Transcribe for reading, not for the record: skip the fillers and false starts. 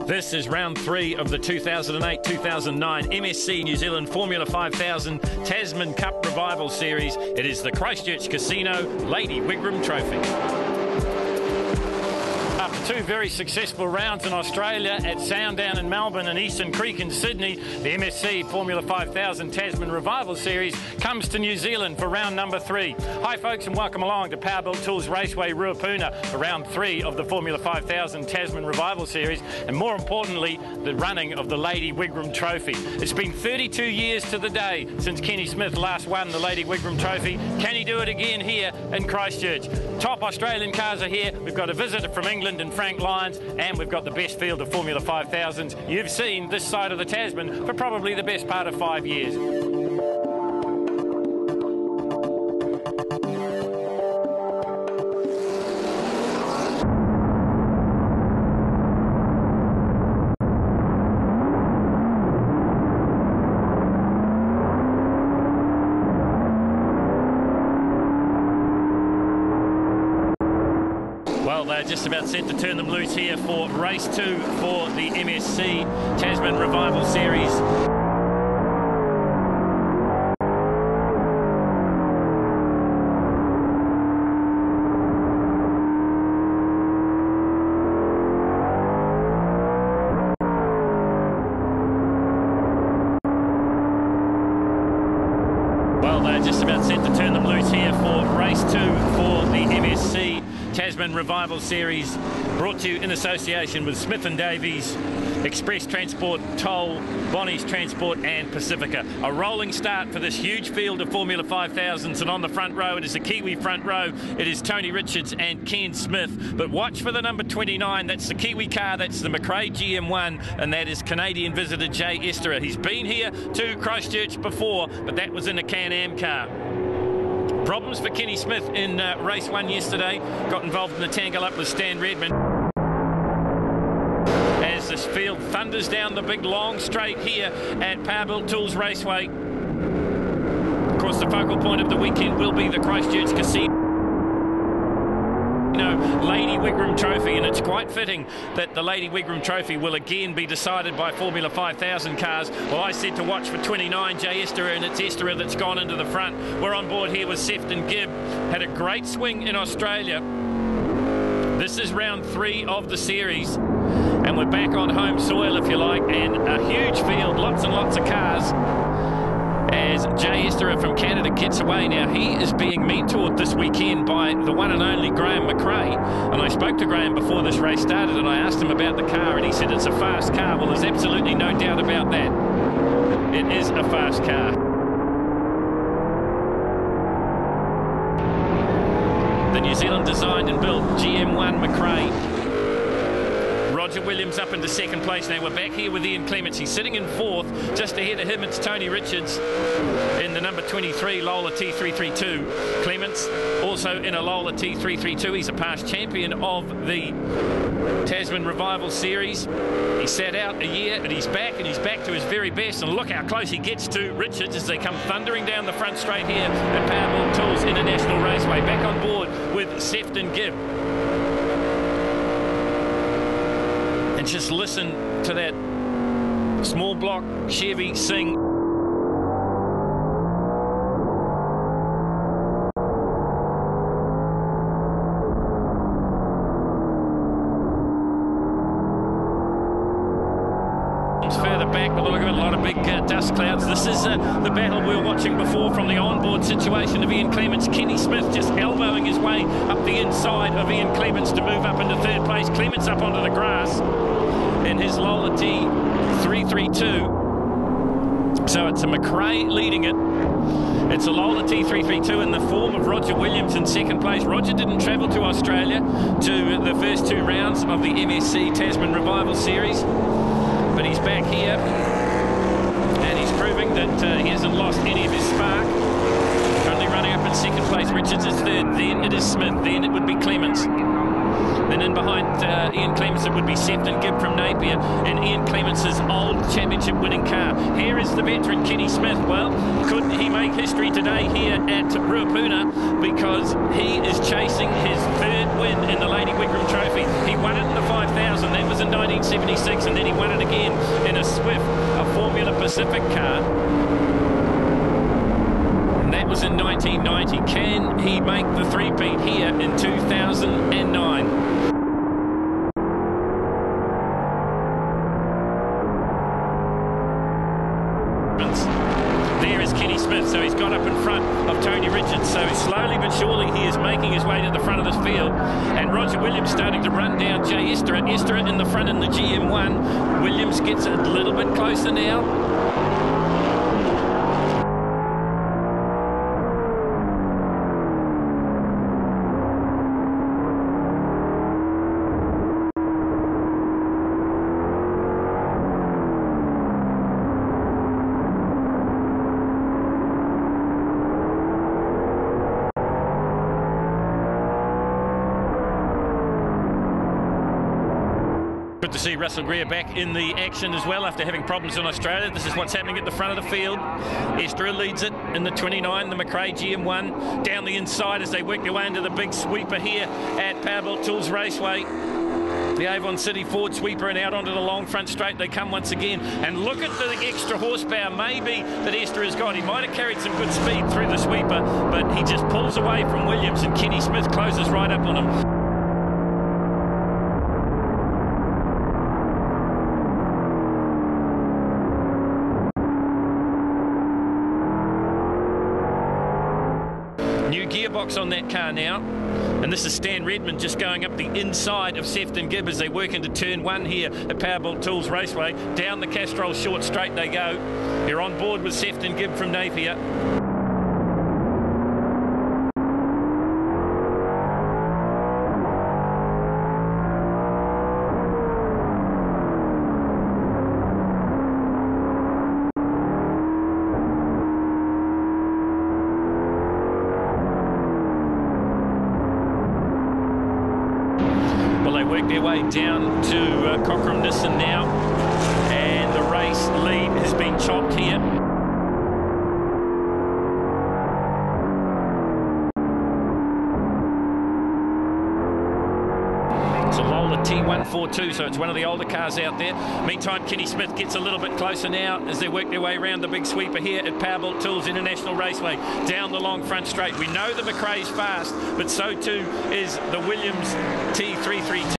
This is round 3 of the 2008-2009 MSC New Zealand Formula 5000 Tasman Cup Revival Series. It is the Christchurch Casino Lady Wigram Trophy. After 2 very successful rounds in Australia at Sandown in Melbourne and Eastern Creek in Sydney, the MSC Formula 5000 Tasman Revival Series comes to New Zealand for round number 3. Hi folks, and welcome along to Powerbuilt Tools Raceway Ruapuna for round 3 of the Formula 5000 Tasman Revival Series, and more importantly, the running of the Lady Wigram Trophy. It's been 32 years to the day since Kenny Smith last won the Lady Wigram Trophy. Can he do it again here in Christchurch? Top Australian cars are here. We've got a visitor from England and Frank Lyons, and we've got the best field of Formula 5000s you've seen this side of the Tasman for probably the best part of 5 years. Well, they're just about set to turn them loose here for race 2 for the MSC Tasman Revival Series. Well, they're just about set to turn them loose here for race 2 for the MSC Tasman Revival Series, brought to you in association with Smith & Davies, Express Transport, Toll, Bonnie's Transport and Pacifica. A rolling start for this huge field of Formula 5000s, and on the front row it is a Kiwi front row. It is Tony Richards and Ken Smith, but watch for the number 29. That's the Kiwi car, that's the McRae GM1, and that is Canadian visitor Jay Esterer. He's been here to Christchurch before, but that was in a Can-Am car. Problems for Kenny Smith in race 1 yesterday. Got involved in the tangle up with Stan Redmond. As this field thunders down the big long straight here at Powerbuilt Tools Raceway. Of course, the focal point of the weekend will be the Christchurch Casino Lady Wigram Trophy, and it's quite fitting that the Lady Wigram Trophy will again be decided by Formula 5000 cars. Well, I said to watch for 29, Jay Esterer, and it's Esterer that's gone into the front. We're on board here with Sefton Gibb. Had a great swing in Australia. This is round 3 of the series, and we're back on home soil, if you like, and a huge field, lots and lots of cars. As Jay Esterer from Canada gets away. Now, he is being mentored this weekend by the one and only Graham McRae. And I spoke to Graham before this race started, and I asked him about the car, and he said it's a fast car. Well, there's absolutely no doubt about that. It is a fast car. The New Zealand designed and built GM1 McRae. Roger Williams up into second place. Now we're back here with Ian Clements. He's sitting in 4th. Just ahead of him it's Tony Richards in the number 23 Lola T332. Clements also in a Lola T332. He's a past champion of the Tasman Revival Series. He sat out a year, but he's back, and he's back to his very best. And look how close he gets to Richards as they come thundering down the front straight here at Powerbuilt Tools International Raceway. Back on board with Sefton Gibb. And just listen to that small block Chevy sing. Further back, but look at a lot of big dust clouds. This is the battle we were watching before from the onboard situation of Ian Clements. Kenny Smith just elbowing his way up the inside of Ian Clements to move up into 3rd place. Clements up onto the grass in his Lola T332. So it's a McRae leading it. It's a Lola T332 in the form of Roger Williams in 2nd place. Roger didn't travel to Australia to the first 2 rounds of the MSC Tasman Revival Series, but he's back here, and he's proving that he hasn't lost any of his spark. Currently running up in 2nd place. Richards is 3rd, then it is Smith, then it would be Clements. Then in behind Ian Clements it would be Sefton Gibb from Napier, and Ian Clements' old championship winning car. Here is the veteran Kenny Smith. Well, could he make history today here at Ruapuna, because he is chasing his 3rd win in the Lady Wigram Trophy. He won it in the 5000, that was in 19 1976, and then he won it again in a Swift, a Formula Pacific car. And that was in 1990. Can he make the three-peat here in 2009? There is Kenny Smith, so he's got up in front of Tony Richards. So slowly but surely he is making his way to the front of this field. And Roger Williams starting to run down Jay Esther. Esther in the front in the GM1. Williams gets a little bit closer now. Good to see Russell Greer back in the action as well after having problems in Australia. This is what's happening at the front of the field. Esther leads it in the 29, the McRae GM1. Down the inside as they work their way into the big sweeper here at Powerbuilt Tools Raceway. The Avon City Ford sweeper, and out onto the long front straight they come once again. And look at the extra horsepower maybe that Esther has got. He might have carried some good speed through the sweeper, but he just pulls away from Williams, and Kenny Smith closes right up on him. New gearbox on that car now, and this is Stan Redmond just going up the inside of Sefton Gibb as they work into turn one here at Powerbuilt Tools Raceway. Down the Castrol short straight they go. They're on board with Sefton Gibb from Napier. Well, they work their way down to Cochrane Nissan now, and the race lead has been chopped here. It's a Lola T142, so it's one of the older cars out there. Meantime, Kenny Smith gets a little bit closer now as they work their way around the big sweeper here at Powerbuilt Tools International Raceway. Down the long front straight. We know the McRae's fast, but so too is the Williams T332.